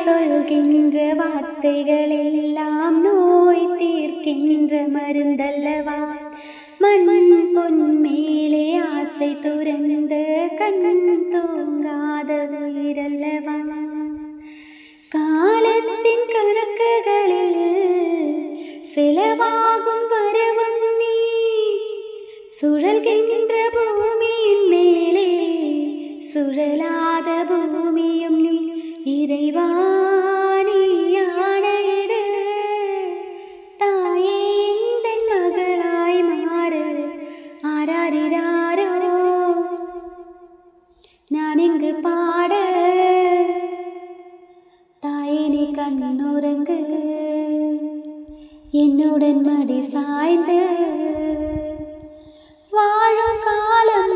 சொல்கின்ற வார்த்தைகளெல்லாம் நோய் தீர்க்கின்ற மருந்தல்லவா. மண் பொன் மேலே ஆசை துறந்த கண் தூங்காத உயிரல்லவா. காலத்தின் கணக்குகளில் செலவாகும் வரவும் நீ, சுழல்கின்ற பூமியின் மேலே சுழலாத பூமியும் நீ. இறைவா நீ ஆணையிடு, தாயே எந்தன் மகளாய் மாறு. ஆராரிராரோ நான் இங்கு பாட, தாயே நீ கண்ணுறங்கு, என்னுடன் மடி சாய்ந்து வாழும் காலம்